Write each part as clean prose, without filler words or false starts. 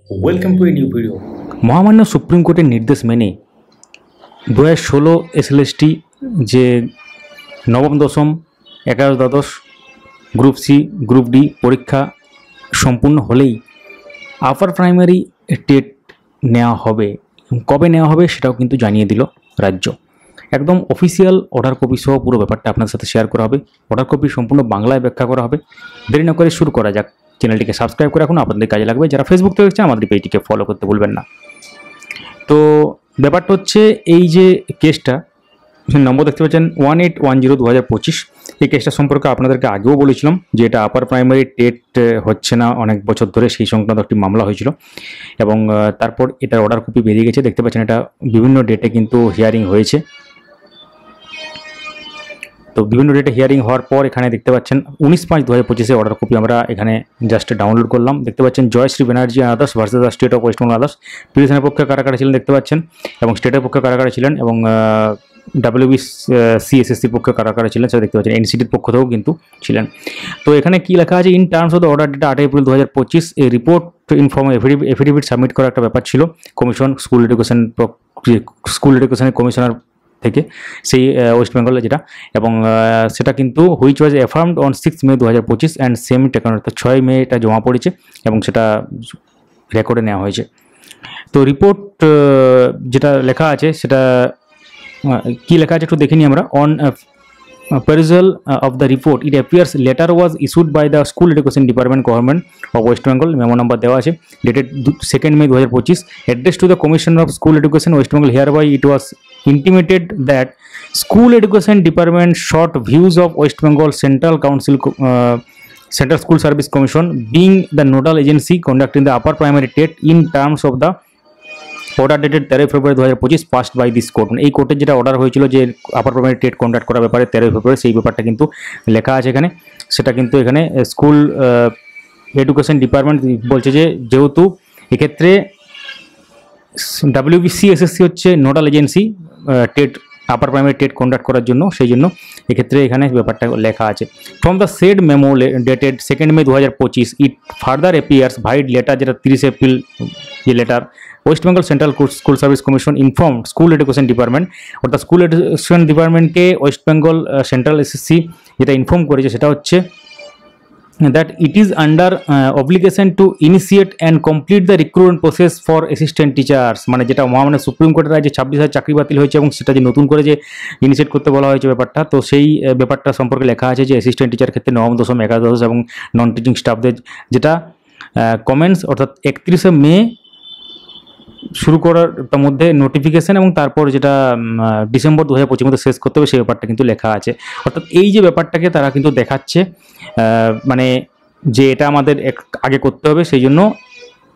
Welcome to a new video. মহামান্য supreme কোর্টের নির্দেশ মেনে 2016 এসএলএসটি যে নবম দশম 11 দ্বাদশ গ্রুপ সি গ্রুপ ডি পরীক্ষা সম্পূর্ণ হলেই আপার প্রাইমারি টেট নেওয়া হবে। কবে নেওয়া হবে সেটাও কিন্তু জানিয়ে দিল রাজ্য। একদম অফিসিয়াল অর্ডার কপি সহ পুরো ব্যাপারটা আপনার সাথে শেয়ার করা হবে। অর্ডার কপি সম্পূর্ণ বাংলায় ব্যাখ্যা করা হবে। দেরি না করে শুরু করা যাক। চ্যানেলটিকে সাবস্ক্রাইব করে রাখুন, আপনাদের কাজে লাগবে। যারা ফেসবুক থেকে দেখছেন আমাদের পেজটিকে ফলো করতে ভুলবেন না। তো ব্যাপারটা হচ্ছে এই যে কেসটা নম্বর দেখতে পাচ্ছেন 1810/2025, এই কেসটা সম্পর্কে আপনাদেরকে আগেও বলেছিলাম যে এটা আপার প্রাইমারি টেট হচ্ছে না অনেক বছর ধরে, সেই সংক্রান্ত একটি মামলা হয়েছিল এবং তারপর এটার অর্ডার কপি বেরিয়ে গেছে। দেখতে পাচ্ছেন এটা বিভিন্ন ডেটে কিন্তু হিয়ারিং হয়েছে। তো বিভিন্ন ডেটে হিয়ারিং হওয়ার পর এখানে দেখতে পাচ্ছেন 19/5/2025 অর্ডার কপি আমরা এখানে জাস্ট ডাউনলোড করলাম। দেখতে পাচ্ছেন Jayashree Banerjee others versus the state of West Bengal others. পিটিশনের পক্ষে কারা কারা ছিলেন দেখতে পাচ্ছেন এবং স্টেটের পক্ষে কারা কারা ছিলেন এবং WBCSSCর পক্ষে কারা কারা ছিলেন সেটা দেখতে পাচ্ছেন। এনসিটির পক্ষ থেকেও কিন্তু ছিলেন। তো এখানে কি লেখা আছে, in terms of the order data 8 April 2025 এই রিপোর্ট ইনফর্ম এফিডেভিট সাবমিট করা একটা ব্যাপার ছিল কমিশন স্কুল এডুকেশনের কমিশনার থেকে, সেই ওয়েস্ট বেঙ্গলে যেটা, এবং সেটা কিন্তু which was affirmed on 6 May 2025 and same taken, অর্থাৎ 6 মে এটা জমা পড়েছে এবং সেটা রেকর্ডে নেওয়া হয়েছে। তো রিপোর্ট যেটা লেখা আছে সেটা কি লেখা আছে একটু দেখিনি আমরা। On perusal of the report it appears letter was issued by the school education department government of west bengal, memo number দেওয়া আছে, dated 2nd May 2025, addressed to the commissioner of school education west bengal. Hereby it was intimated that school education department sought views of west bengal central council central school service commission being the nodal agency conducting the upper primary tet in terms of the order dated 13 February 2025 passed by this court. এই কোর্টের যেটা order হয়েছিল যে upper primary TET conduct করার ব্যাপারে 13 ফেব্রুয়ারি, সেই ব্যাপারটা কিন্তু লেখা আছে এখানে। সেটা কিন্তু এখানে স্কুল এডুকেশন ডিপার্টমেন্ট বলছে যে যেহেতু এক্ষেত্রে WBCSSC হচ্ছে nodal agency TET upper primary TET conduct করার জন্য, সেই জন্য এক্ষেত্রে এখানে ব্যাপারটা লেখা আছে। From the shed memo dated 2nd May 2025 it further appears vide letter, যেটা 30 এপ্রিল যে letter, West Bengal central school service commission inform school education department, অর্থাৎ স্কুল এডুকেশন ডিপার্টমেন্টকে ওয়েস্ট বেঙ্গল সেন্ট্রাল SSC যেটা ইনফর্ম করেছে সেটা হচ্ছে that it is under obligation to initiate and complete the recruitment process for assistant teachers, মানে যেটা মহামান্য supreme কোর্টের রায় যে 26,000 চাকরি বাতিল হয়েছে এবং সেটা যে নতুন করে যে ইনিশিয়েট করতে বলা হয়েছে ব্যাপারটা, তো সেই ব্যাপারটা সম্পর্কে লেখা আছে যে অ্যাসিস্ট্যান্ট টিচার ক্ষেত্রে নবম দশম 11 দ্বাদশ এবং নন টিচিং স্টাফদের যেটা কমেন্টস অর্থাৎ 31 মে শুরু করার তার মধ্যে নোটিফিকেশন এবং তারপর যেটা ডিসেম্বর 2025 মধ্যে শেষ করতে হবে, সেই ব্যাপারটা কিন্তু লেখা আছে। অর্থাৎ এই যে ব্যাপারটাকে তারা কিন্তু দেখাচ্ছে মানে যে এটা আমাদের আগে করতে হবে, সেই জন্য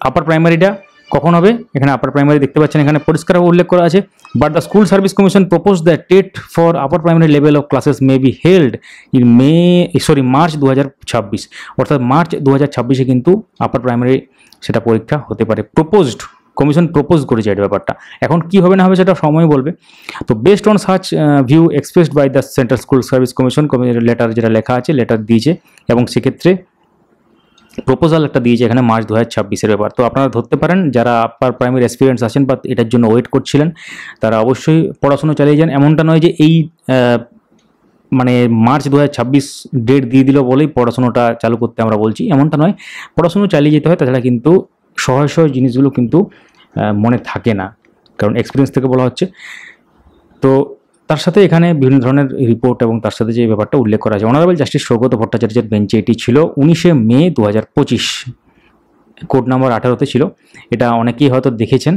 আপার প্রাইমারিটা কখন হবে এখানে আপার প্রাইমারি দেখতে পাচ্ছেন এখানে পরিষ্কার উল্লেখ করা আছে। But the school service commission propose the TET for upper primary level of classes may be held in March 2026, অর্থাৎ মার্চ 2026 কিন্তু আপার প্রাইমারি সেটা পরীক্ষা হতে পারে। প্রপোজড, কমিশন প্রপোজ করেছে এটা ব্যাপারটা, এখন কি হবে না হবে সেটা সময় বলবে। তো based on such view expressed by the central school service commission, letter যেটা লেখা আছে লেটার দিয়েছে এবং সেক্ষেত্রে প্রপোজাল একটা দিয়েছে এখানে মার্চ 2026-এর ব্যাপার। তো আপনারা ধরতে পারেন যারা আপার প্রাইমারি এক্সপিরিয়েন্স আছেন বা এটার জন্য ওয়েট করছিলেন তারা অবশ্যই পড়াশুনো চালিয়ে যান। এমনটা নয় যে এই মানে মার্চ 2026 ডেট দিয়ে দিল বলেই পড়াশুনোটা চালু করতে আমরা বলছি, এমনটা নয়, পড়াশুনো চালিয়ে যেতে হয়, তাছাড়া কিন্তু সহজ সহজ জিনিসগুলো কিন্তু মনে থাকে না, কারণ এক্সপিরিয়েন্স থেকে বলা হচ্ছে। তো তার সাথে এখানে বিভিন্ন ধরনের রিপোর্ট এবং তার সাথে যে ব্যাপারটা উল্লেখ করা আছে, অনারেবল জাস্টিস সৌগত ভট্টাচার্যের বেঞ্চে এটি ছিল 19 মে 2025, কোড নাম্বার 18-তে ছিল। এটা অনেকেই হয়তো দেখেছেন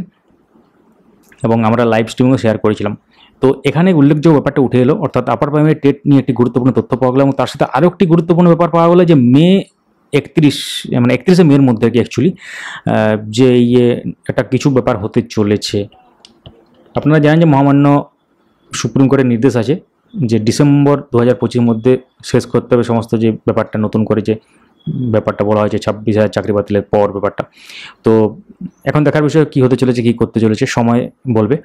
এবং আমরা লাইভ স্ট্রিমিংও শেয়ার করেছিলাম। তো এখানে উল্লেখযোগ্য ব্যাপারটা উঠে এলো, অর্থাৎ আপার প্রাইমারি টেট নিয়ে একটি গুরুত্বপূর্ণ তথ্য পাওয়া গেল এবং তার সাথে আরও একটি গুরুত্বপূর্ণ ব্যাপার পাওয়া গেলো যে 31 মের মধ্যে কি অ্যাকচুয়ালি যে একটা কিছু ব্যাপার হতে চলেছে। আপনারা জানেন যে মহামান্য সুপ্রিম কোর্টের নির্দেশ আছে যে ডিসেম্বর 2025 মধ্যে শেষ করতে হবে সমস্ত যে ব্যাপারটা নতুন করে যে ব্যাপারটা বলা হয়েছে 26,000 চাকরি বাতিলের পর ব্যাপারটা। তো এখন দেখার বিষয় কী হতে চলেছে, কী করতে চলেছে, সময় বলবে।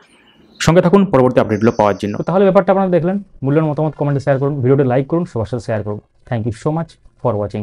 সঙ্গে থাকুন পরবর্তী আপডেটগুলো পাওয়ার জন্য। তাহলে ব্যাপারটা আপনারা দেখলেন, মূল্যবান মতামত কমেন্টে শেয়ার করুন, ভিডিওটি লাইক করুন, সবার সাথে শেয়ার করুন। Thank you so much for watching.